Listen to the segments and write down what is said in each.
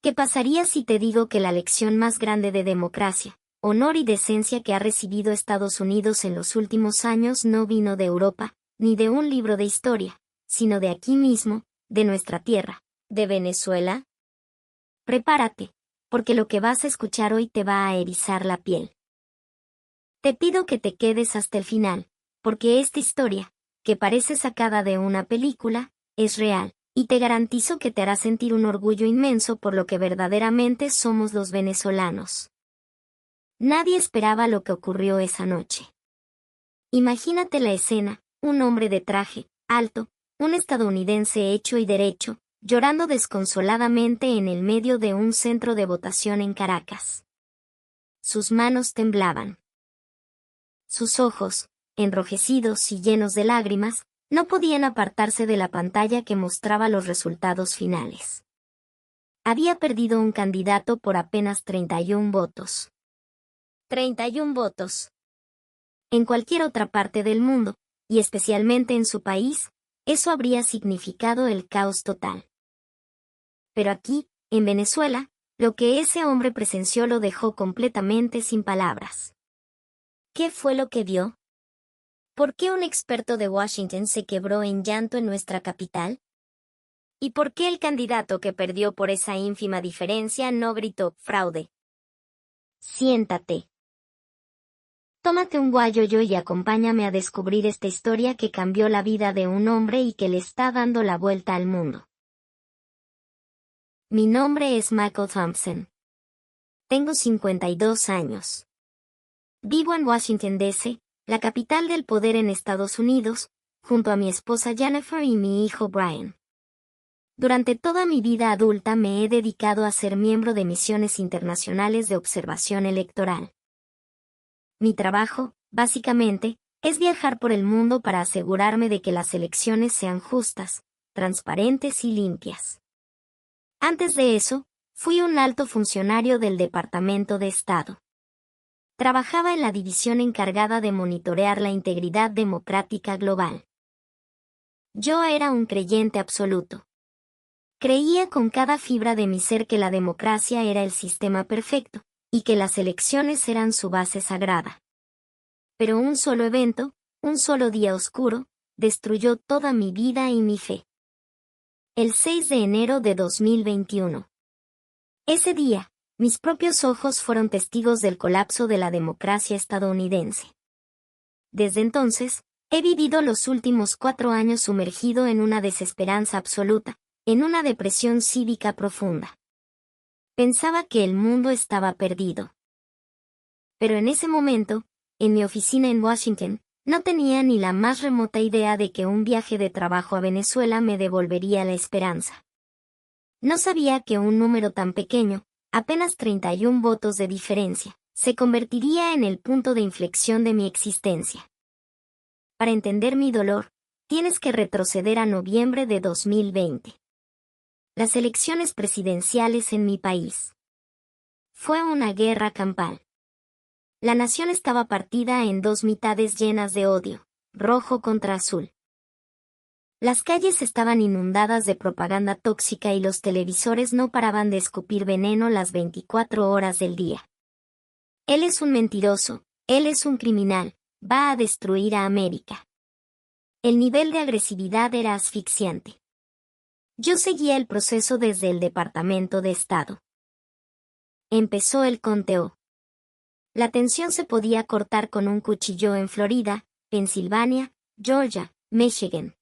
¿Qué pasaría si te digo que la lección más grande de democracia, honor y decencia que ha recibido Estados Unidos en los últimos años no vino de Europa, ni de un libro de historia, sino de aquí mismo, de nuestra tierra, de Venezuela? Prepárate, porque lo que vas a escuchar hoy te va a erizar la piel. Te pido que te quedes hasta el final, porque esta historia, que parece sacada de una película, es real, y te garantizo que te hará sentir un orgullo inmenso por lo que verdaderamente somos los venezolanos. Nadie esperaba lo que ocurrió esa noche. Imagínate la escena, un hombre de traje, alto, un estadounidense hecho y derecho, llorando desconsoladamente en el medio de un centro de votación en Caracas. Sus manos temblaban. Sus ojos, enrojecidos y llenos de lágrimas, no podían apartarse de la pantalla que mostraba los resultados finales. Había perdido un candidato por apenas 31 votos. 31 votos. En cualquier otra parte del mundo, y especialmente en su país, eso habría significado el caos total. Pero aquí, en Venezuela, lo que ese hombre presenció lo dejó completamente sin palabras. ¿Qué fue lo que vio? ¿Por qué un experto de Washington se quebró en llanto en nuestra capital? ¿Y por qué el candidato que perdió por esa ínfima diferencia no gritó fraude? Siéntate. Tómate un guayoyo y acompáñame a descubrir esta historia que cambió la vida de un hombre y que le está dando la vuelta al mundo. Mi nombre es Michael Thompson. Tengo 52 años. Vivo en Washington, D.C., la capital del poder en Estados Unidos, junto a mi esposa Jennifer y mi hijo Brian. Durante toda mi vida adulta me he dedicado a ser miembro de misiones internacionales de observación electoral. Mi trabajo, básicamente, es viajar por el mundo para asegurarme de que las elecciones sean justas, transparentes y limpias. Antes de eso, fui un alto funcionario del Departamento de Estado. Trabajaba en la división encargada de monitorear la integridad democrática global. Yo era un creyente absoluto. Creía con cada fibra de mi ser que la democracia era el sistema perfecto, y que las elecciones eran su base sagrada. Pero un solo evento, un solo día oscuro, destruyó toda mi vida y mi fe. El 6 de enero de 2021. Ese día, mis propios ojos fueron testigos del colapso de la democracia estadounidense. Desde entonces, he vivido los últimos 4 años sumergido en una desesperanza absoluta, en una depresión cívica profunda. Pensaba que el mundo estaba perdido. Pero en ese momento, en mi oficina en Washington, no tenía ni la más remota idea de que un viaje de trabajo a Venezuela me devolvería la esperanza. No sabía que un número tan pequeño, apenas 31 votos de diferencia, se convertiría en el punto de inflexión de mi existencia. Para entender mi dolor, tienes que retroceder a noviembre de 2020. Las elecciones presidenciales en mi país. Fue una guerra campal. La nación estaba partida en 2 mitades llenas de odio, rojo contra azul. Las calles estaban inundadas de propaganda tóxica y los televisores no paraban de escupir veneno las 24 horas del día. Él es un mentiroso, él es un criminal, va a destruir a América. El nivel de agresividad era asfixiante. Yo seguía el proceso desde el Departamento de Estado. Empezó el conteo. La tensión se podía cortar con un cuchillo en Florida, Pensilvania, Georgia, Michigan.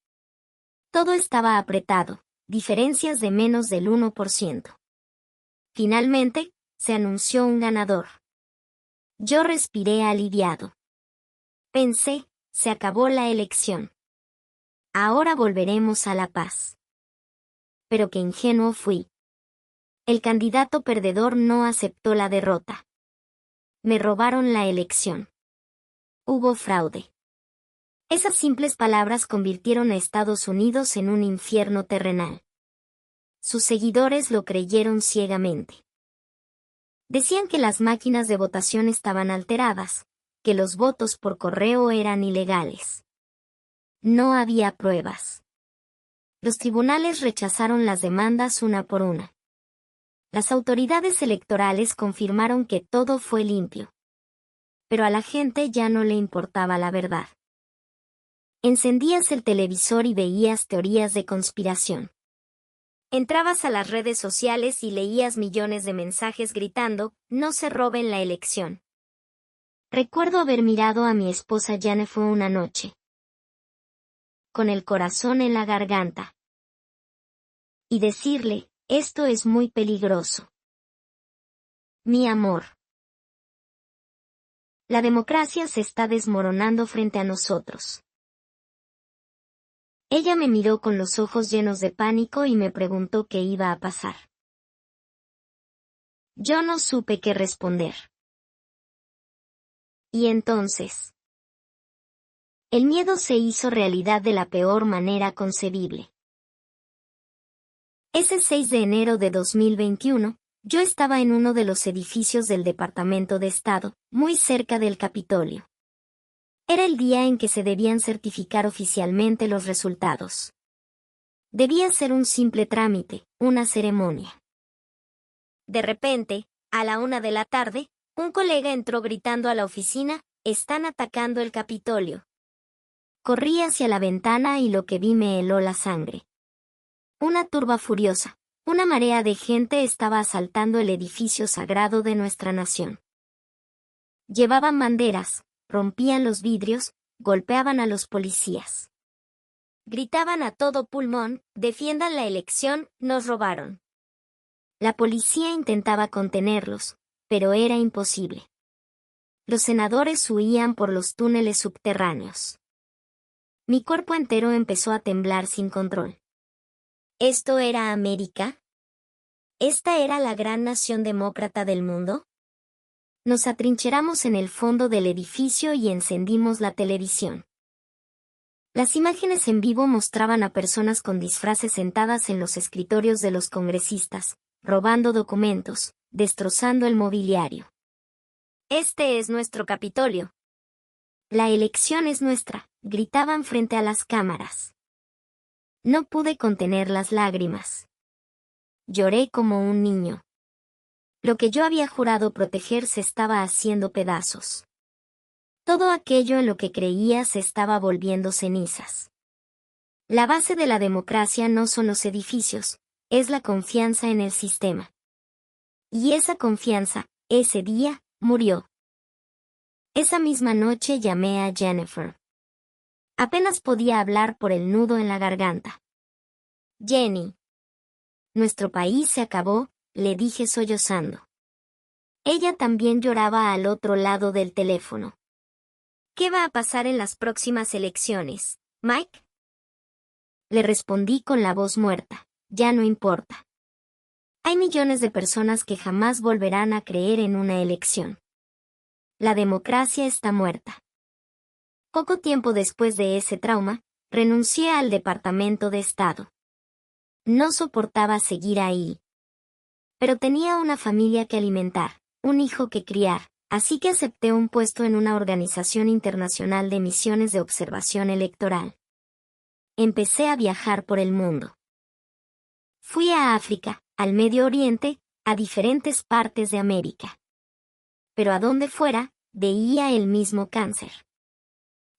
Todo estaba apretado, diferencias de menos del 1%. Finalmente, se anunció un ganador. Yo respiré aliviado. Pensé, se acabó la elección. Ahora volveremos a la paz. Pero qué ingenuo fui. El candidato perdedor no aceptó la derrota. Me robaron la elección. Hubo fraude. Esas simples palabras convirtieron a Estados Unidos en un infierno terrenal. Sus seguidores lo creyeron ciegamente. Decían que las máquinas de votación estaban alteradas, que los votos por correo eran ilegales. No había pruebas. Los tribunales rechazaron las demandas una por una. Las autoridades electorales confirmaron que todo fue limpio. Pero a la gente ya no le importaba la verdad. Encendías el televisor y veías teorías de conspiración. Entrabas a las redes sociales y leías millones de mensajes gritando, "No se roben la elección". Recuerdo haber mirado a mi esposa Jennifer una noche, con el corazón en la garganta, y decirle, "Esto es muy peligroso. Mi amor. La democracia se está desmoronando frente a nosotros". Ella me miró con los ojos llenos de pánico y me preguntó qué iba a pasar. Yo no supe qué responder. Y entonces, el miedo se hizo realidad de la peor manera concebible. Ese 6 de enero de 2021, yo estaba en uno de los edificios del Departamento de Estado, muy cerca del Capitolio. Era el día en que se debían certificar oficialmente los resultados. Debía ser un simple trámite, una ceremonia. De repente, a la 1 de la tarde, un colega entró gritando a la oficina, "Están atacando el Capitolio". Corrí hacia la ventana y lo que vi me heló la sangre. Una turba furiosa, una marea de gente estaba asaltando el edificio sagrado de nuestra nación. Llevaban banderas, rompían los vidrios, golpeaban a los policías. Gritaban a todo pulmón, "Defiendan la elección, nos robaron". La policía intentaba contenerlos, pero era imposible. Los senadores huían por los túneles subterráneos. Mi cuerpo entero empezó a temblar sin control. ¿Esto era América? ¿Esta era la gran nación demócrata del mundo? Nos atrincheramos en el fondo del edificio y encendimos la televisión. Las imágenes en vivo mostraban a personas con disfraces sentadas en los escritorios de los congresistas, robando documentos, destrozando el mobiliario. Este es nuestro Capitolio. La elección es nuestra, gritaban frente a las cámaras. No pude contener las lágrimas. Lloré como un niño. Lo que yo había jurado proteger se estaba haciendo pedazos. Todo aquello en lo que creía se estaba volviendo cenizas. La base de la democracia no son los edificios, es la confianza en el sistema. Y esa confianza, ese día, murió. Esa misma noche llamé a Jennifer. Apenas podía hablar por el nudo en la garganta. Jenny. Nuestro país se acabó, le dije sollozando. Ella también lloraba al otro lado del teléfono. ¿Qué va a pasar en las próximas elecciones, Mike? Le respondí con la voz muerta. Ya no importa. Hay millones de personas que jamás volverán a creer en una elección. La democracia está muerta. Poco tiempo después de ese trauma, renuncié al Departamento de Estado. No soportaba seguir ahí. Pero tenía una familia que alimentar, un hijo que criar, así que acepté un puesto en una organización internacional de misiones de observación electoral. Empecé a viajar por el mundo. Fui a África, al Medio Oriente, a diferentes partes de América. Pero a donde fuera, veía el mismo cáncer.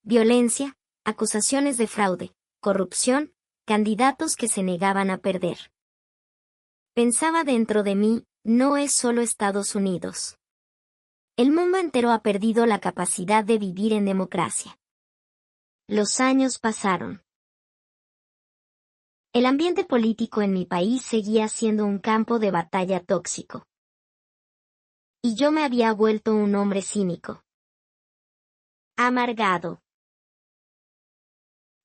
Violencia, acusaciones de fraude, corrupción, candidatos que se negaban a perder. Pensaba dentro de mí, no es solo Estados Unidos. El mundo entero ha perdido la capacidad de vivir en democracia. Los años pasaron. El ambiente político en mi país seguía siendo un campo de batalla tóxico. Y yo me había vuelto un hombre cínico. Amargado.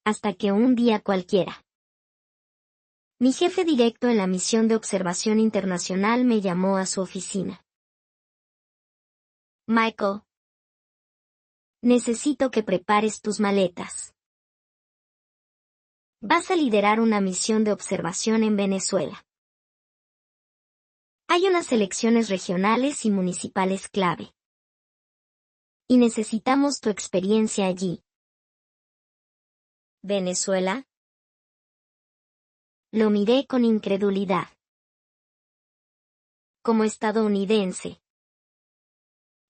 Hasta que un día cualquiera. Mi jefe directo en la misión de observación internacional me llamó a su oficina. Michael. Necesito que prepares tus maletas. Vas a liderar una misión de observación en Venezuela. Hay unas elecciones regionales y municipales clave. Y necesitamos tu experiencia allí. ¿Venezuela? Lo miré con incredulidad. como estadounidense.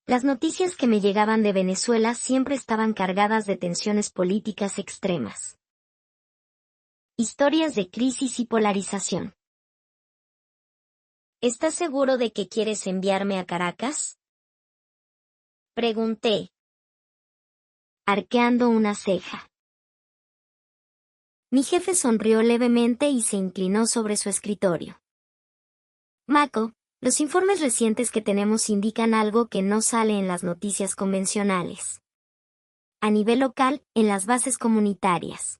Las noticias que me llegaban de Venezuela siempre estaban cargadas de tensiones políticas extremas. Historias de crisis y polarización. ¿Estás seguro de que quieres enviarme a Caracas? Pregunté, arqueando una ceja. Mi jefe sonrió levemente y se inclinó sobre su escritorio. Mako, los informes recientes que tenemos indican algo que no sale en las noticias convencionales. A nivel local, en las bases comunitarias.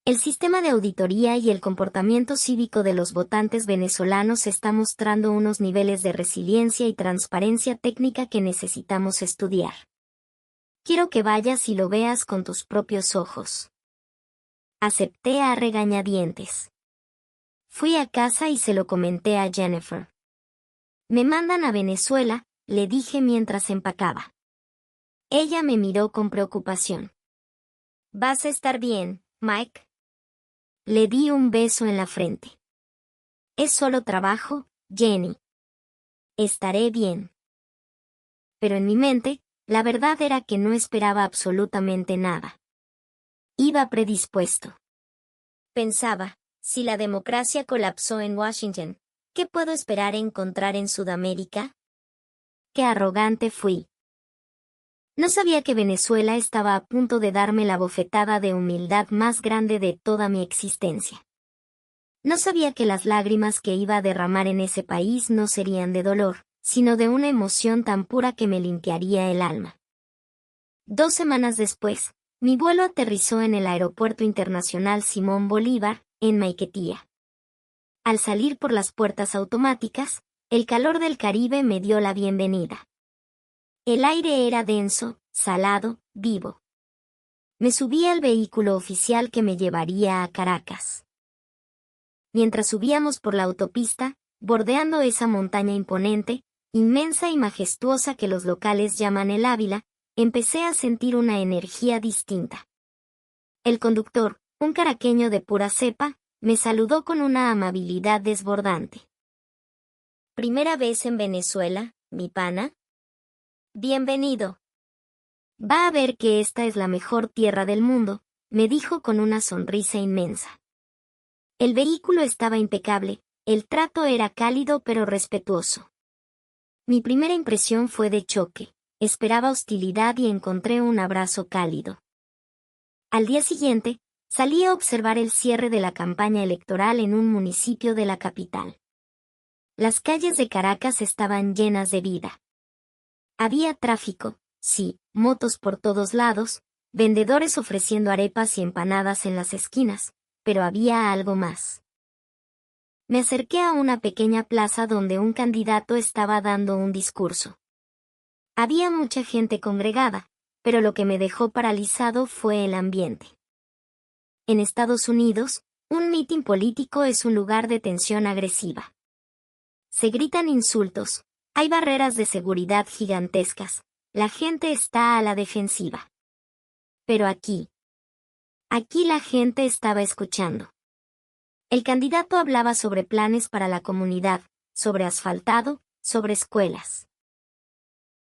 El sistema de auditoría y el comportamiento cívico de los votantes venezolanos está mostrando unos niveles de resiliencia y transparencia técnica que necesitamos estudiar. Quiero que vayas y lo veas con tus propios ojos. Acepté a regañadientes. Fui a casa y se lo comenté a Jennifer. Me mandan a Venezuela, le dije mientras empacaba. Ella me miró con preocupación. ¿Vas a estar bien, Mike? Le di un beso en la frente. Es solo trabajo, Jenny. Estaré bien. Pero en mi mente, la verdad era que no esperaba absolutamente nada. Iba predispuesto. Pensaba, si la democracia colapsó en Washington, ¿qué puedo esperar encontrar en Sudamérica? Qué arrogante fui. No sabía que Venezuela estaba a punto de darme la bofetada de humildad más grande de toda mi existencia. No sabía que las lágrimas que iba a derramar en ese país no serían de dolor, sino de una emoción tan pura que me limpiaría el alma. 2 semanas después, mi vuelo aterrizó en el Aeropuerto Internacional Simón Bolívar, en Maiquetía. Al salir por las puertas automáticas, el calor del Caribe me dio la bienvenida. El aire era denso, salado, vivo. Me subí al vehículo oficial que me llevaría a Caracas. Mientras subíamos por la autopista, bordeando esa montaña imponente, inmensa y majestuosa que los locales llaman el Ávila, empecé a sentir una energía distinta. El conductor, un caraqueño de pura cepa, me saludó con una amabilidad desbordante. ¿Primera vez en Venezuela, mi pana? Bienvenido. Va a ver que esta es la mejor tierra del mundo, me dijo con una sonrisa inmensa. El vehículo estaba impecable, el trato era cálido pero respetuoso. Mi primera impresión fue de choque, esperaba hostilidad y encontré un abrazo cálido. Al día siguiente, salí a observar el cierre de la campaña electoral en un municipio de la capital. Las calles de Caracas estaban llenas de vida. Había tráfico, sí, motos por todos lados, vendedores ofreciendo arepas y empanadas en las esquinas, pero había algo más. Me acerqué a una pequeña plaza donde un candidato estaba dando un discurso. Había mucha gente congregada, pero lo que me dejó paralizado fue el ambiente. En Estados Unidos, un mitin político es un lugar de tensión agresiva. Se gritan insultos, hay barreras de seguridad gigantescas, la gente está a la defensiva. Pero aquí la gente estaba escuchando. El candidato hablaba sobre planes para la comunidad, sobre asfaltado, sobre escuelas.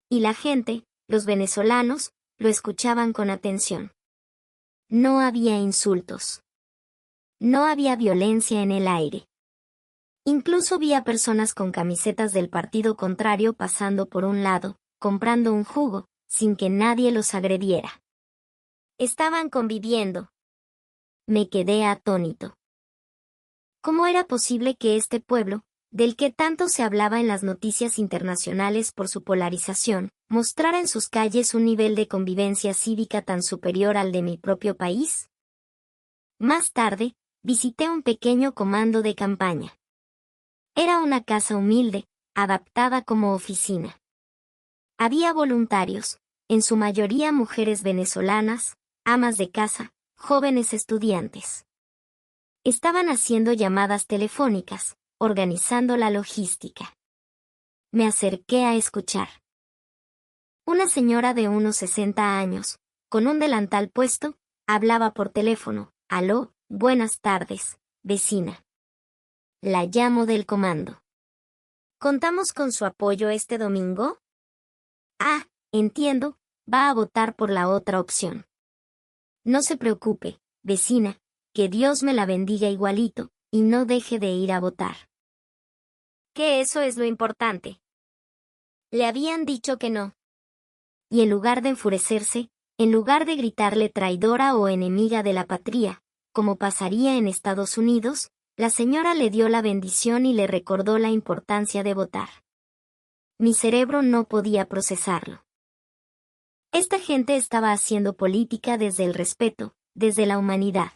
Y la gente, los venezolanos, lo escuchaban con atención. No había insultos. No había violencia en el aire. Incluso vi a personas con camisetas del partido contrario pasando por un lado, comprando un jugo, sin que nadie los agrediera. Estaban conviviendo. Me quedé atónito. ¿Cómo era posible que este pueblo, del que tanto se hablaba en las noticias internacionales por su polarización, mostrara en sus calles un nivel de convivencia cívica tan superior al de mi propio país? Más tarde, visité un pequeño comando de campaña. Era una casa humilde, adaptada como oficina. Había voluntarios, en su mayoría mujeres venezolanas, amas de casa, jóvenes estudiantes. Estaban haciendo llamadas telefónicas, organizando la logística. Me acerqué a escuchar. Una señora de unos 60 años, con un delantal puesto, hablaba por teléfono. Aló, buenas tardes, vecina. La llamo del comando. ¿Contamos con su apoyo este domingo? Ah, entiendo, va a votar por la otra opción. No se preocupe, vecina, que Dios me la bendiga igualito, y no deje de ir a votar. Que eso es lo importante. Le habían dicho que no. Y en lugar de enfurecerse, en lugar de gritarle traidora o enemiga de la patria, como pasaría en Estados Unidos, la señora le dio la bendición y le recordó la importancia de votar. Mi cerebro no podía procesarlo. Esta gente estaba haciendo política desde el respeto, desde la humanidad.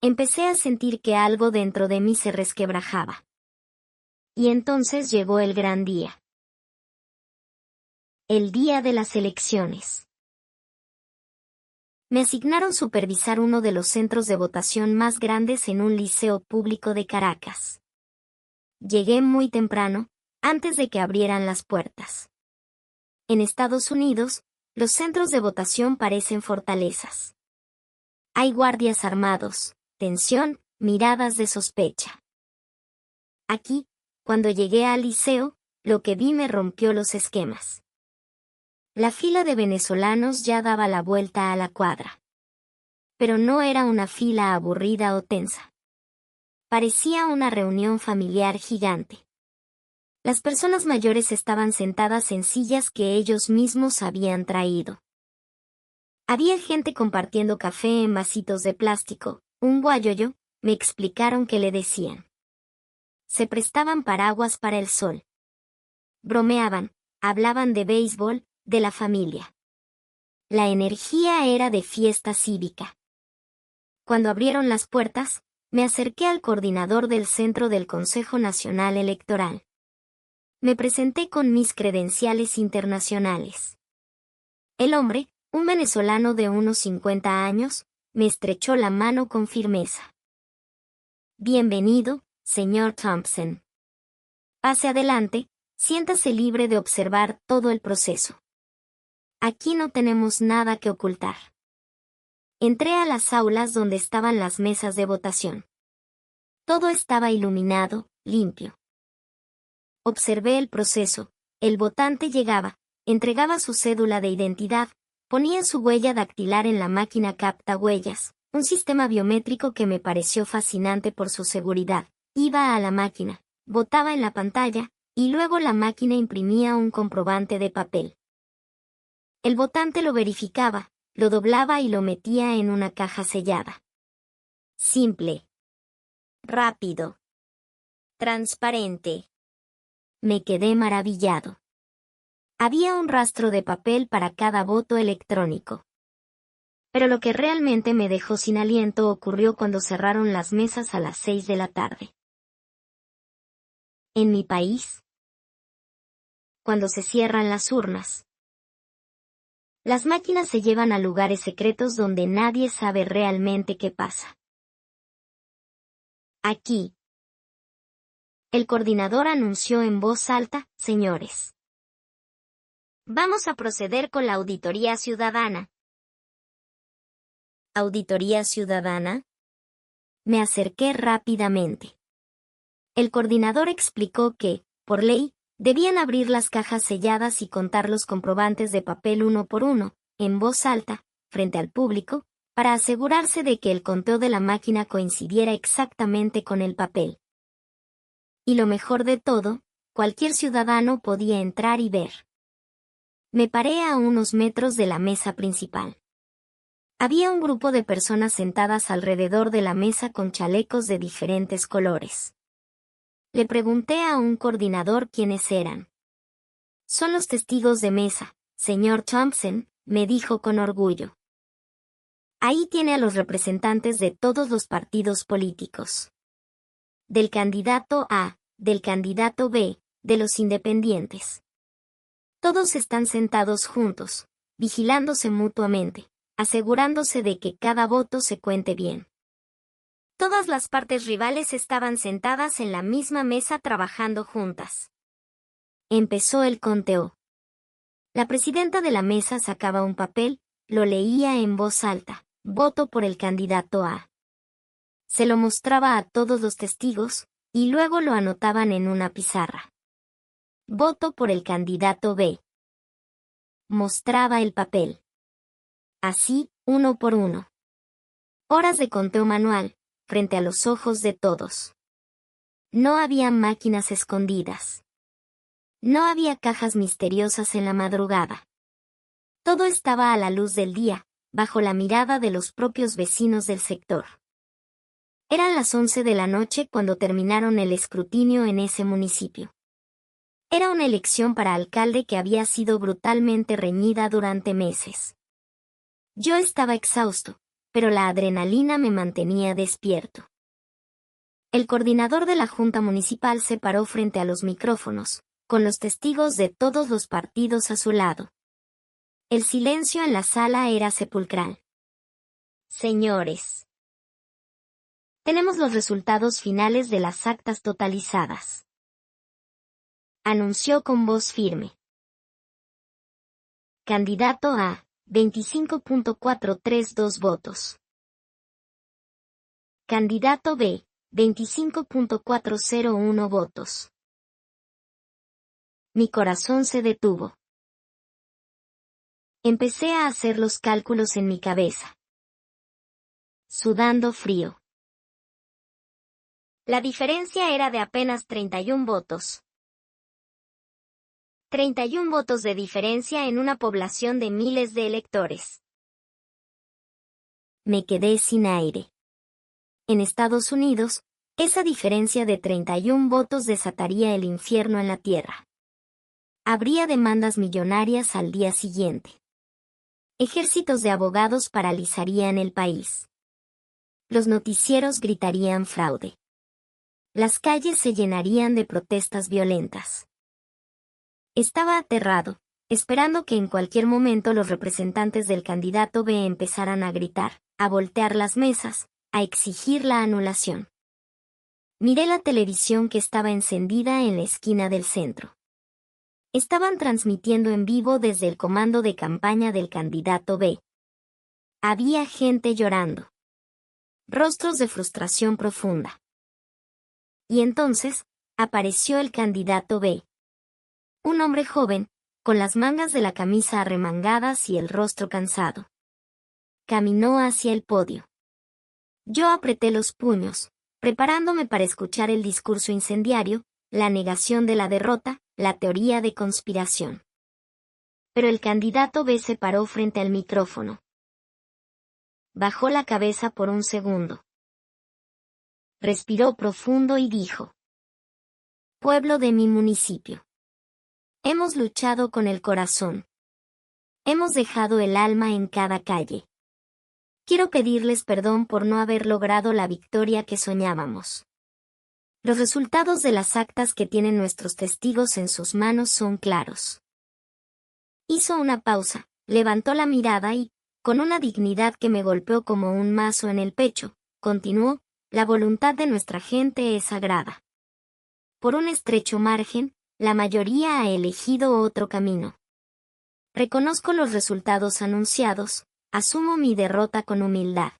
Empecé a sentir que algo dentro de mí se resquebrajaba. Y entonces llegó el gran día. El día de las elecciones. Me asignaron supervisar uno de los centros de votación más grandes en un liceo público de Caracas. Llegué muy temprano, antes de que abrieran las puertas. En Estados Unidos, los centros de votación parecen fortalezas. Hay guardias armados, tensión, miradas de sospecha. Aquí, cuando llegué al liceo, lo que vi me rompió los esquemas. La fila de venezolanos ya daba la vuelta a la cuadra. Pero no era una fila aburrida o tensa. Parecía una reunión familiar gigante. Las personas mayores estaban sentadas en sillas que ellos mismos habían traído. Había gente compartiendo café en vasitos de plástico, un guayoyo, me explicaron que le decían. Se prestaban paraguas para el sol. Bromeaban, hablaban de béisbol, de la familia. La energía era de fiesta cívica. Cuando abrieron las puertas, me acerqué al coordinador del centro del Consejo Nacional Electoral. Me presenté con mis credenciales internacionales. El hombre, un venezolano de unos 50 años, me estrechó la mano con firmeza. Bienvenido, señor Thompson. Pase adelante, siéntase libre de observar todo el proceso. Aquí no tenemos nada que ocultar. Entré a las aulas donde estaban las mesas de votación. Todo estaba iluminado, limpio. Observé el proceso. El votante llegaba, entregaba su cédula de identidad, ponía su huella dactilar en la máquina capta huellas, un sistema biométrico que me pareció fascinante por su seguridad. Iba a la máquina, votaba en la pantalla, y luego la máquina imprimía un comprobante de papel. El votante lo verificaba, lo doblaba y lo metía en una caja sellada. Simple. Rápido. Transparente. Me quedé maravillado. Había un rastro de papel para cada voto electrónico. Pero lo que realmente me dejó sin aliento ocurrió cuando cerraron las mesas a las 6 de la tarde. En mi país, cuando se cierran las urnas, las máquinas se llevan a lugares secretos donde nadie sabe realmente qué pasa. Aquí, el coordinador anunció en voz alta, señores. Vamos a proceder con la auditoría ciudadana. ¿Auditoría ciudadana? Me acerqué rápidamente. El coordinador explicó que, por ley, debían abrir las cajas selladas y contar los comprobantes de papel uno por uno, en voz alta, frente al público, para asegurarse de que el conteo de la máquina coincidiera exactamente con el papel. Y lo mejor de todo, cualquier ciudadano podía entrar y ver. Me paré a unos metros de la mesa principal. Había un grupo de personas sentadas alrededor de la mesa con chalecos de diferentes colores. Le pregunté a un coordinador quiénes eran. Son los testigos de mesa, señor Thompson, me dijo con orgullo. Ahí tiene a los representantes de todos los partidos políticos. Del candidato A, del candidato B, de los independientes. Todos están sentados juntos, vigilándose mutuamente, asegurándose de que cada voto se cuente bien. Todas las partes rivales estaban sentadas en la misma mesa trabajando juntas. Empezó el conteo. La presidenta de la mesa sacaba un papel, lo leía en voz alta, voto por el candidato A. Se lo mostraba a todos los testigos, y luego lo anotaban en una pizarra. Voto por el candidato B. Mostraba el papel. Así, uno por uno. Horas de conteo manual, frente a los ojos de todos. No había máquinas escondidas. No había cajas misteriosas en la madrugada. Todo estaba a la luz del día, bajo la mirada de los propios vecinos del sector. Eran las 11 de la noche cuando terminaron el escrutinio en ese municipio. Era una elección para alcalde que había sido brutalmente reñida durante meses. Yo estaba exhausto, pero la adrenalina me mantenía despierto. El coordinador de la Junta Municipal se paró frente a los micrófonos, con los testigos de todos los partidos a su lado. El silencio en la sala era sepulcral. Señores, tenemos los resultados finales de las actas totalizadas. Anunció con voz firme. Candidato A, 25.432 votos. Candidato B, 25.401 votos. Mi corazón se detuvo. Empecé a hacer los cálculos en mi cabeza. Sudando frío. La diferencia era de apenas 31 votos. 31 votos de diferencia en una población de miles de electores. Me quedé sin aire. En Estados Unidos, esa diferencia de 31 votos desataría el infierno en la tierra. Habría demandas millonarias al día siguiente. Ejércitos de abogados paralizarían el país. Los noticieros gritarían fraude. Las calles se llenarían de protestas violentas. Estaba aterrado, esperando que en cualquier momento los representantes del candidato B empezaran a gritar, a voltear las mesas, a exigir la anulación. Miré la televisión que estaba encendida en la esquina del centro. Estaban transmitiendo en vivo desde el comando de campaña del candidato B. Había gente llorando. Rostros de frustración profunda. Y entonces, apareció el candidato B. Un hombre joven, con las mangas de la camisa arremangadas y el rostro cansado. Caminó hacia el podio. Yo apreté los puños, preparándome para escuchar el discurso incendiario, la negación de la derrota, la teoría de conspiración. Pero el candidato B se paró frente al micrófono. Bajó la cabeza por un segundo. Respiró profundo y dijo: Pueblo de mi municipio. Hemos luchado con el corazón. Hemos dejado el alma en cada calle. Quiero pedirles perdón por no haber logrado la victoria que soñábamos. Los resultados de las actas que tienen nuestros testigos en sus manos son claros. Hizo una pausa, levantó la mirada y, con una dignidad que me golpeó como un mazo en el pecho, continuó: la voluntad de nuestra gente es sagrada. Por un estrecho margen, la mayoría ha elegido otro camino. Reconozco los resultados anunciados, asumo mi derrota con humildad.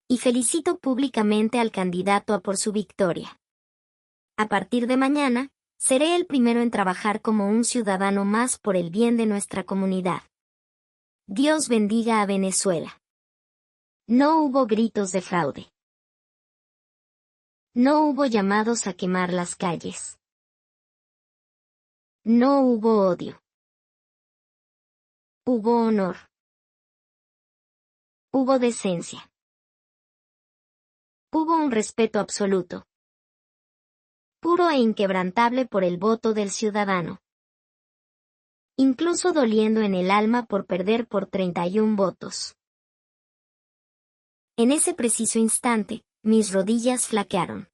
Y felicito públicamente al candidato A por su victoria. A partir de mañana, seré el primero en trabajar como un ciudadano más por el bien de nuestra comunidad. Dios bendiga a Venezuela. No hubo gritos de fraude. No hubo llamados a quemar las calles. No hubo odio. Hubo honor. Hubo decencia. Hubo un respeto absoluto. Puro e inquebrantable por el voto del ciudadano. Incluso doliendo en el alma por perder por 31 votos. En ese preciso instante, mis rodillas flaquearon.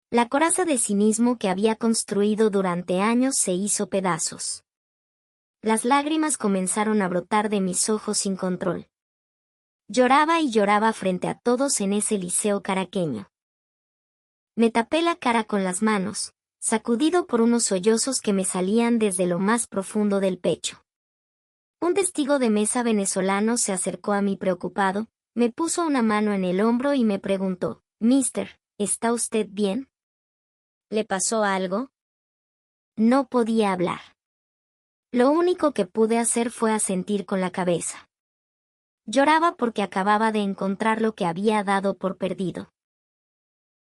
La coraza de cinismo que había construido durante años se hizo pedazos. Las lágrimas comenzaron a brotar de mis ojos sin control. Lloraba y lloraba frente a todos en ese liceo caraqueño. Me tapé la cara con las manos, sacudido por unos sollozos que me salían desde lo más profundo del pecho. Un testigo de mesa venezolano se acercó a mí preocupado, me puso una mano en el hombro y me preguntó: «Mister, ¿está usted bien? ¿Le pasó algo?» No podía hablar. Lo único que pude hacer fue asentir con la cabeza. Lloraba porque acababa de encontrar lo que había dado por perdido.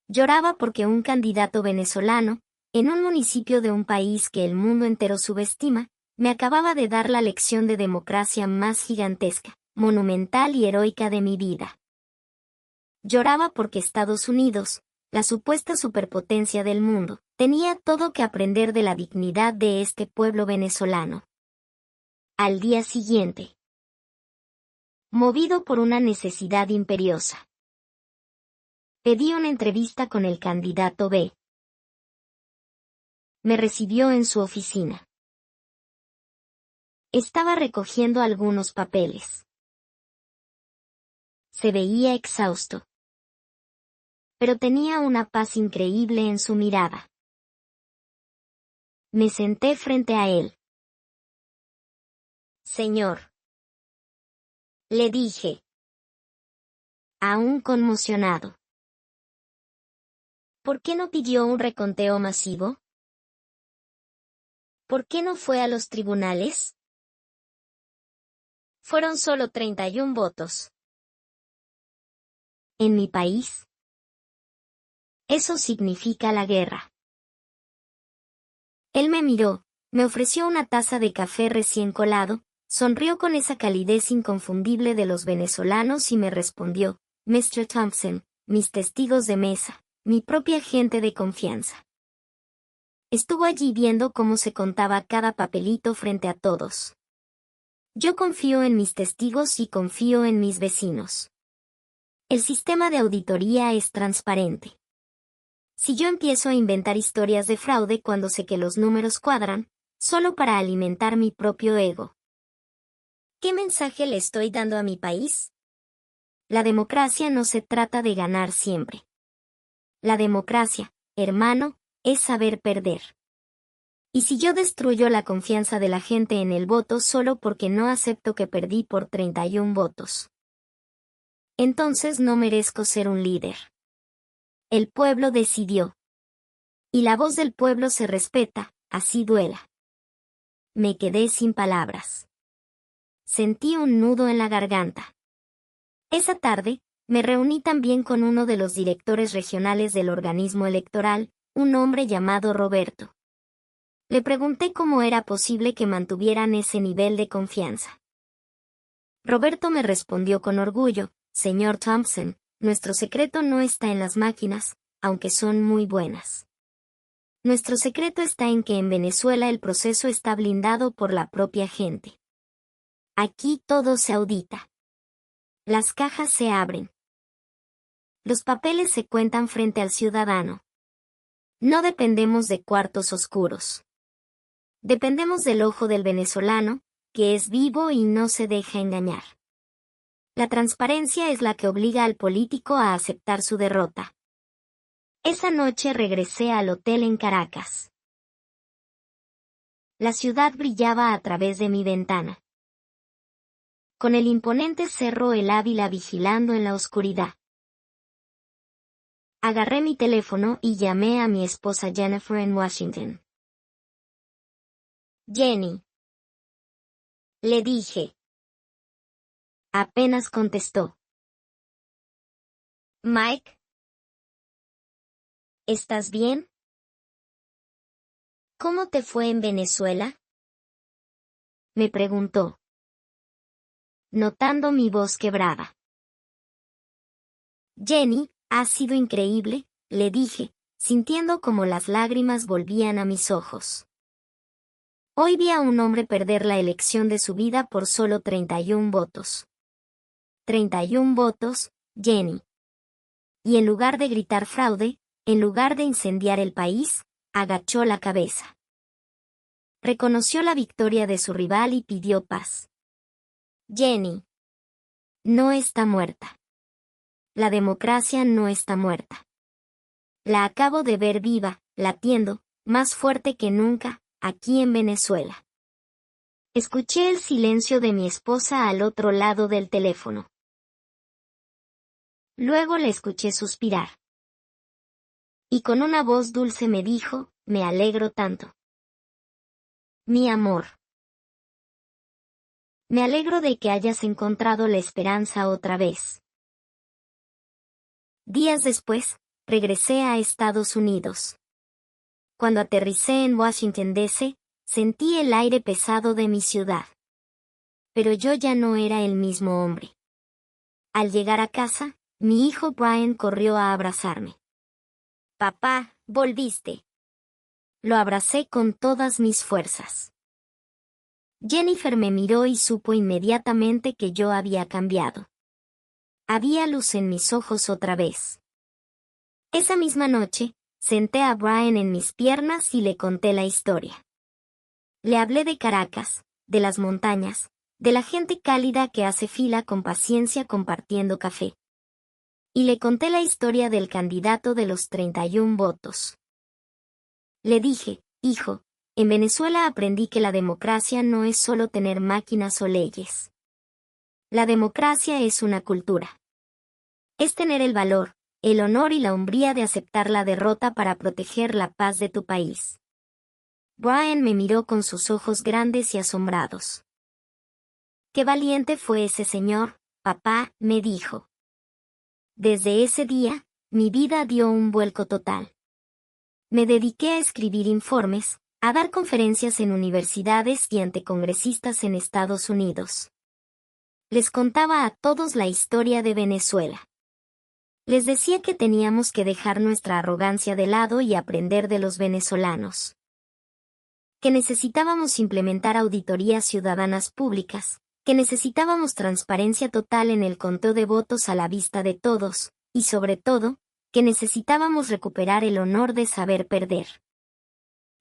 Lloraba porque un candidato venezolano, en un municipio de un país que el mundo entero subestima, me acababa de dar la lección de democracia más gigantesca, monumental y heroica de mi vida. Lloraba porque Estados Unidos, la supuesta superpotencia del mundo, tenía todo que aprender de la dignidad de este pueblo venezolano. Al día siguiente, movido por una necesidad imperiosa, pedí una entrevista con el candidato B. Me recibió en su oficina. Estaba recogiendo algunos papeles. Se veía exhausto, pero tenía una paz increíble en su mirada. Me senté frente a él. Señor, le dije, aún conmocionado. ¿Por qué no pidió un reconteo masivo? ¿Por qué no fue a los tribunales? Fueron solo 31 votos. En mi país, eso significa la guerra. Él me miró, me ofreció una taza de café recién colado, sonrió con esa calidez inconfundible de los venezolanos y me respondió, Mr. Thompson, mis testigos de mesa, mi propia gente de confianza. Estuvo allí viendo cómo se contaba cada papelito frente a todos. Yo confío en mis testigos y confío en mis vecinos. El sistema de auditoría es transparente. Si yo empiezo a inventar historias de fraude cuando sé que los números cuadran, solo para alimentar mi propio ego. ¿Qué mensaje le estoy dando a mi país? La democracia no se trata de ganar siempre. La democracia, hermano, es saber perder. Y si yo destruyo la confianza de la gente en el voto solo porque no acepto que perdí por 31 votos, entonces no merezco ser un líder. El pueblo decidió. Y la voz del pueblo se respeta, así duela. Me quedé sin palabras. Sentí un nudo en la garganta. Esa tarde, me reuní también con uno de los directores regionales del organismo electoral, un hombre llamado Roberto. Le pregunté cómo era posible que mantuvieran ese nivel de confianza. Roberto me respondió con orgullo, señor Thompson, nuestro secreto no está en las máquinas, aunque son muy buenas. Nuestro secreto está en que en Venezuela el proceso está blindado por la propia gente. Aquí todo se audita. Las cajas se abren. Los papeles se cuentan frente al ciudadano. No dependemos de cuartos oscuros. Dependemos del ojo del venezolano, que es vivo y no se deja engañar. La transparencia es la que obliga al político a aceptar su derrota. Esa noche regresé al hotel en Caracas. La ciudad brillaba a través de mi ventana, con el imponente cerro El Ávila vigilando en la oscuridad. Agarré mi teléfono y llamé a mi esposa Jennifer en Washington. Jenny. Le dije. Apenas contestó. Mike. ¿Estás bien? ¿Cómo te fue en Venezuela? Me preguntó, notando mi voz quebrada. Jenny, ha sido increíble, le dije, sintiendo como las lágrimas volvían a mis ojos. Hoy vi a un hombre perder la elección de su vida por solo 31 votos. 31 votos, Jenny. Y en lugar de gritar fraude, en lugar de incendiar el país, agachó la cabeza. Reconoció la victoria de su rival y pidió paz. Jenny. No está muerta. La democracia no está muerta. La acabo de ver viva, latiendo, más fuerte que nunca, aquí en Venezuela. Escuché el silencio de mi esposa al otro lado del teléfono. Luego le escuché suspirar. Y con una voz dulce me dijo, me alegro tanto. Mi amor. Me alegro de que hayas encontrado la esperanza otra vez. Días después, regresé a Estados Unidos. Cuando aterricé en Washington, D.C., sentí el aire pesado de mi ciudad. Pero yo ya no era el mismo hombre. Al llegar a casa, mi hijo Brian corrió a abrazarme. Papá, volviste. Lo abracé con todas mis fuerzas. Jennifer me miró y supo inmediatamente que yo había cambiado. Había luz en mis ojos otra vez. Esa misma noche, senté a Brian en mis piernas y le conté la historia. Le hablé de Caracas, de las montañas, de la gente cálida que hace fila con paciencia compartiendo café. Y le conté la historia del candidato de los 31 votos. Le dije, hijo, en Venezuela aprendí que la democracia no es solo tener máquinas o leyes. La democracia es una cultura. Es tener el valor, el honor y la hombría de aceptar la derrota para proteger la paz de tu país. Brian me miró con sus ojos grandes y asombrados. Qué valiente fue ese señor, papá, me dijo. Desde ese día, mi vida dio un vuelco total. Me dediqué a escribir informes, a dar conferencias en universidades y ante congresistas en Estados Unidos. Les contaba a todos la historia de Venezuela. Les decía que teníamos que dejar nuestra arrogancia de lado y aprender de los venezolanos. Que necesitábamos implementar auditorías ciudadanas públicas, que necesitábamos transparencia total en el conteo de votos a la vista de todos, y sobre todo, que necesitábamos recuperar el honor de saber perder.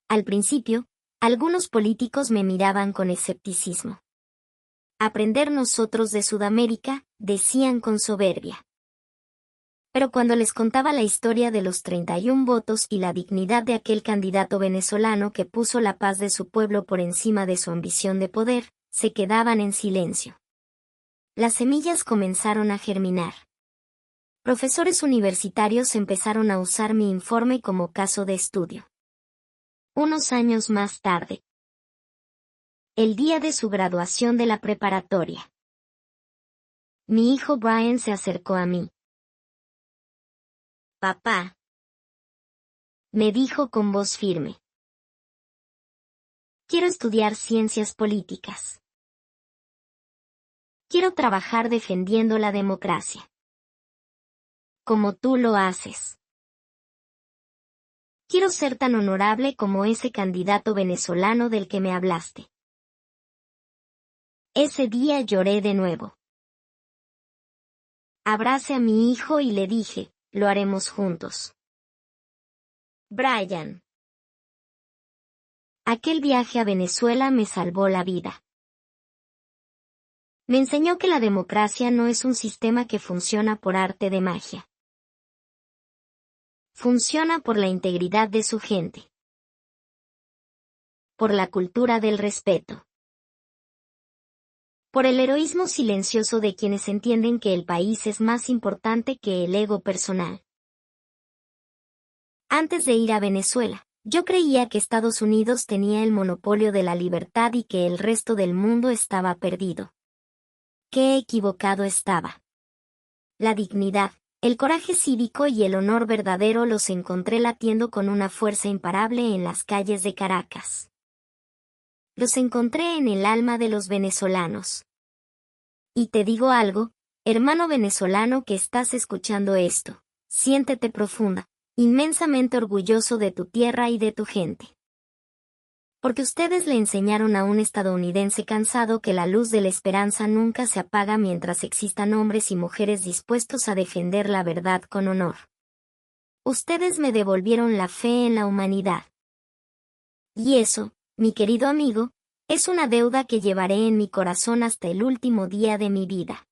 Al principio, algunos políticos me miraban con escepticismo. Aprender nosotros de Sudamérica, decían con soberbia. Pero cuando les contaba la historia de los 31 votos y la dignidad de aquel candidato venezolano que puso la paz de su pueblo por encima de su ambición de poder, se quedaban en silencio. Las semillas comenzaron a germinar. Profesores universitarios empezaron a usar mi informe como caso de estudio. Unos años más tarde. El día de su graduación de la preparatoria. Mi hijo Brian se acercó a mí. Papá, me dijo con voz firme. Quiero estudiar ciencias políticas. Quiero trabajar defendiendo la democracia. Como tú lo haces. Quiero ser tan honorable como ese candidato venezolano del que me hablaste. Ese día lloré de nuevo. Abracé a mi hijo y le dije, lo haremos juntos. Brian. Aquel viaje a Venezuela me salvó la vida. Me enseñó que la democracia no es un sistema que funciona por arte de magia. Funciona por la integridad de su gente. Por la cultura del respeto. Por el heroísmo silencioso de quienes entienden que el país es más importante que el ego personal. Antes de ir a Venezuela, yo creía que Estados Unidos tenía el monopolio de la libertad y que el resto del mundo estaba perdido. Qué equivocado estaba. La dignidad, el coraje cívico y el honor verdadero los encontré latiendo con una fuerza imparable en las calles de Caracas. Los encontré en el alma de los venezolanos. Y te digo algo, hermano venezolano que estás escuchando esto, siéntete profunda, inmensamente orgulloso de tu tierra y de tu gente. Porque ustedes le enseñaron a un estadounidense cansado que la luz de la esperanza nunca se apaga mientras existan hombres y mujeres dispuestos a defender la verdad con honor. Ustedes me devolvieron la fe en la humanidad. Y eso, mi querido amigo, es una deuda que llevaré en mi corazón hasta el último día de mi vida.